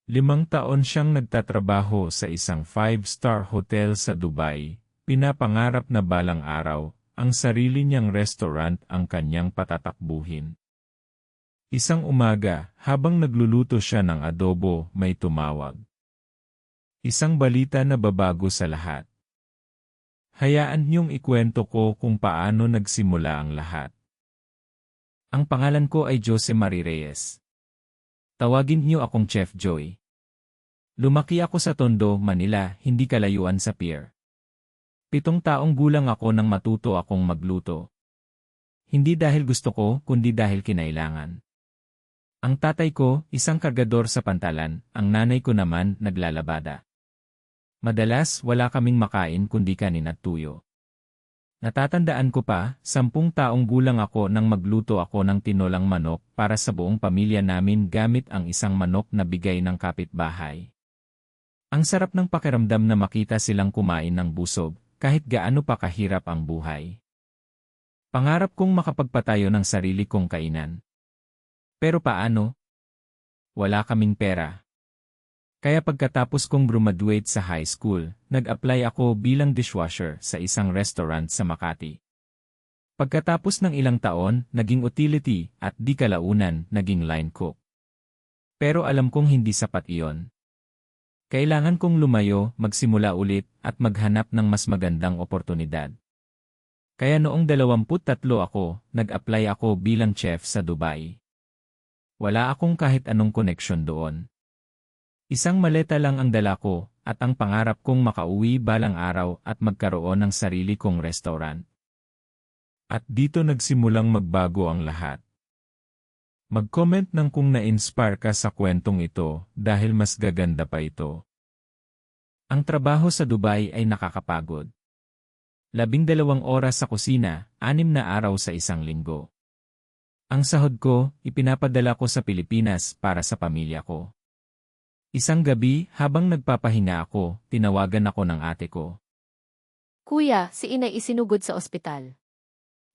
5 taon siyang nagtatrabaho sa isang 5-star hotel sa Dubai. Pinapangarap na balang araw, ang sarili niyang restaurant ang kanyang patatakbuhin. Isang umaga, habang nagluluto siya ng adobo, may tumawag. Isang balita na babago sa lahat. Hayaan niyong ikwento ko kung paano nagsimula ang lahat. Ang pangalan ko ay Jose Marie Reyes. Tawagin niyo akong Chef Joy. Lumaki ako sa Tondo, Manila, hindi kalayuan sa pier. 7 taong gulang ako nang matuto akong magluto. Hindi dahil gusto ko, kundi dahil kinailangan. Ang tatay ko, isang kargador sa pantalan, ang nanay ko naman, naglalabada. Madalas, wala kaming makain kundi kanin at tuyo. Natatandaan ko pa, 10 taong gulang ako nang magluto ako ng tinolang manok para sa buong pamilya namin gamit ang isang manok na bigay ng kapitbahay. Ang sarap ng pakiramdam na makita silang kumain ng busog, kahit gaano pa kahirap ang buhay. Pangarap kong makapagpatayo ng sarili kong kainan. Pero paano? Wala kaming pera. Kaya pagkatapos kong graduate sa high school, nag-apply ako bilang dishwasher sa isang restaurant sa Makati. Pagkatapos ng ilang taon, naging utility at di kalaunan, naging line cook. Pero alam kong hindi sapat iyon. Kailangan kong lumayo, magsimula ulit, at maghanap ng mas magandang oportunidad. Kaya noong 23 ako, nag-apply ako bilang chef sa Dubai. Wala akong kahit anong koneksyon doon. Isang maleta lang ang dala ko, at ang pangarap kong makauwi balang araw at magkaroon ng sarili kong restaurant. At dito nagsimulang magbago ang lahat. Mag-comment ng kung na-inspire ka sa kwentong ito dahil mas gaganda pa ito. Ang trabaho sa Dubai ay nakakapagod. 12 oras sa kusina, 6 na araw sa isang linggo. Ang sahod ko, ipinapadala ko sa Pilipinas para sa pamilya ko. Isang gabi, habang nagpapahinga ako, tinawagan ako ng ate ko. Kuya, si inay isinugod sa ospital.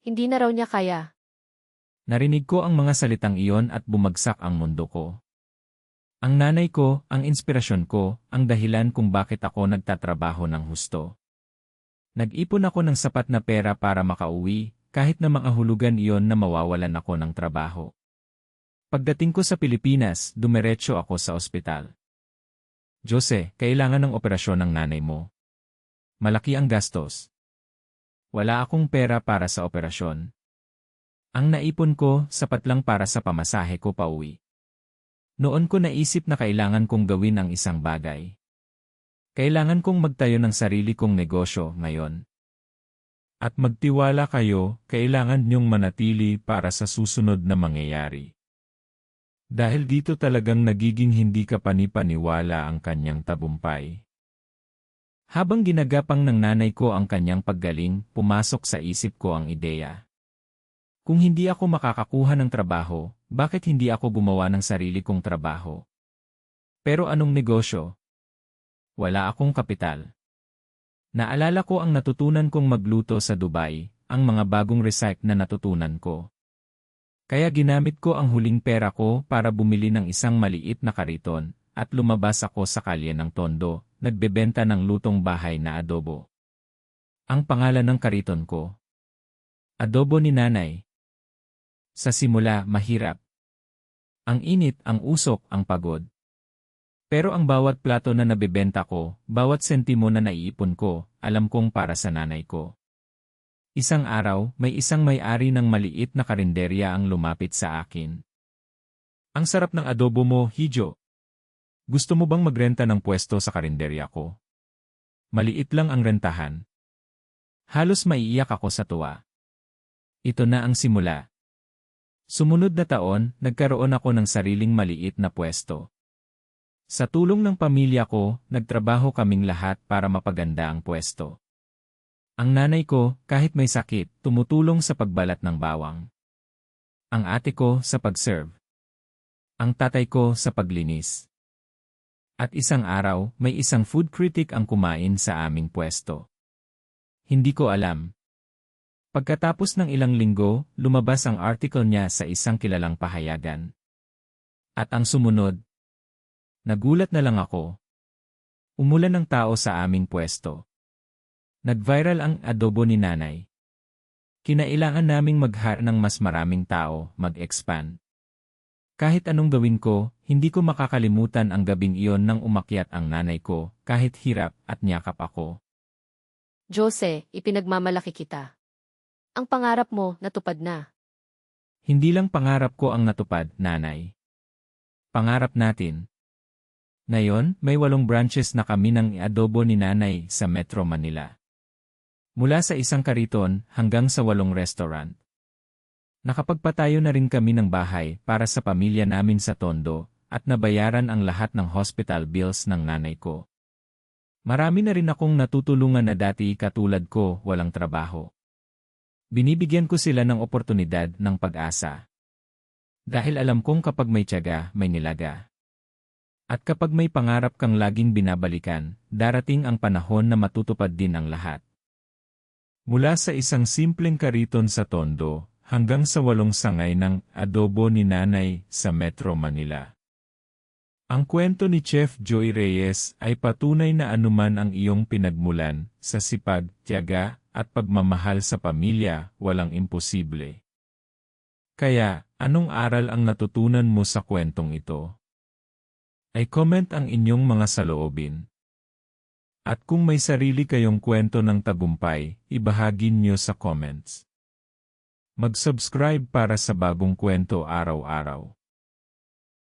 Hindi na raw niya kaya. Narinig ko ang mga salitang iyon at bumagsak ang mundo ko. Ang nanay ko, ang inspirasyon ko, ang dahilan kung bakit ako nagtatrabaho ng husto. Nag-ipon ako ng sapat na pera para makauwi, kahit na makahulugan iyon na mawawalan ako ng trabaho. Pagdating ko sa Pilipinas, dumiretso ako sa ospital. Jose, kailangan ng operasyon ng nanay mo. Malaki ang gastos. Wala akong pera para sa operasyon. Ang naipon ko, sapat lang para sa pamasahe ko pauwi. Noon ko naisip na kailangan kong gawin ang isang bagay. Kailangan kong magtayo ng sarili kong negosyo ngayon. At magtiwala kayo, kailangan niyong manatili para sa susunod na mangyayari. Dahil dito talagang nagiging hindi ka panipaniwala ang kanyang tabumpay. Habang ginagapang ng nanay ko ang kanyang paggaling, pumasok sa isip ko ang ideya. Kung hindi ako makakakuha ng trabaho, bakit hindi ako gumawa ng sarili kong trabaho? Pero anong negosyo? Wala akong kapital. Naalala ko ang natutunan kong magluto sa Dubai, ang mga bagong recipe na natutunan ko. Kaya ginamit ko ang huling pera ko para bumili ng isang maliit na kariton, at lumabas ako sa kalye ng Tondo, nagbebenta ng lutong bahay na adobo. Ang pangalan ng kariton ko? Adobo ni Nanay. Sa simula, mahirap. Ang init, ang usok, ang pagod. Pero ang bawat plato na nabebenta ko, bawat sentimo na naiipon ko, alam kong para sa nanay ko. Isang araw, may isang may-ari ng maliit na karinderya ang lumapit sa akin. Ang sarap ng adobo mo, Hijo. Gusto mo bang magrenta ng pwesto sa karinderya ko? Maliit lang ang rentahan. Halos maiiyak ako sa tuwa. Ito na ang simula. Sumunod na taon, nagkaroon ako ng sariling maliit na pwesto. Sa tulong ng pamilya ko, nagtrabaho kaming lahat para mapaganda ang pwesto. Ang nanay ko, kahit may sakit, tumutulong sa pagbalat ng bawang. Ang ate ko sa pag-serve. Ang tatay ko sa paglinis. At isang araw, may isang food critic ang kumain sa aming pwesto. Hindi ko alam. Pagkatapos ng ilang linggo, lumabas ang article niya sa isang kilalang pahayagan. At ang sumunod, Nagulat na lang ako. Umulan ng tao sa aming pwesto. Nag-viral ang adobo ni nanay. Kinailangan naming mag-hire ng mas maraming tao, mag-expand. Kahit anong gawin ko, hindi ko makakalimutan ang gabing iyon nang umakyat ang nanay ko, kahit hirap at niyakap ako. Jose, ipinagmamalaki kita. Ang pangarap mo, natupad na. Hindi lang pangarap ko ang natupad, nanay. Pangarap natin. Ngayon, may 8 branches na kami ng adobo ni nanay sa Metro Manila. Mula sa isang kariton hanggang sa 8 restaurant. Nakapagpatayo na rin kami ng bahay para sa pamilya namin sa Tondo at nabayaran ang lahat ng hospital bills ng nanay ko. Marami na rin akong natutulungan na dati katulad ko walang trabaho. Binibigyan ko sila ng oportunidad ng pag-asa. Dahil alam kong kapag may tiyaga, may nilaga. At kapag may pangarap kang laging binabalikan, darating ang panahon na matutupad din ang lahat. Mula sa isang simpleng kariton sa Tondo, hanggang sa 8 sangay ng adobo ni nanay sa Metro Manila. Ang kwento ni Chef Joy Reyes ay patunay na anuman ang iyong pinagmulan, sa sipag, tiyaga, at pagmamahal sa pamilya, walang imposible. Kaya, anong aral ang natutunan mo sa kwentong ito? Ay comment ang inyong mga saloobin. At kung may sarili kayong kwento ng tagumpay, ibahagi niyo sa comments. Mag-subscribe para sa bagong kwento araw-araw.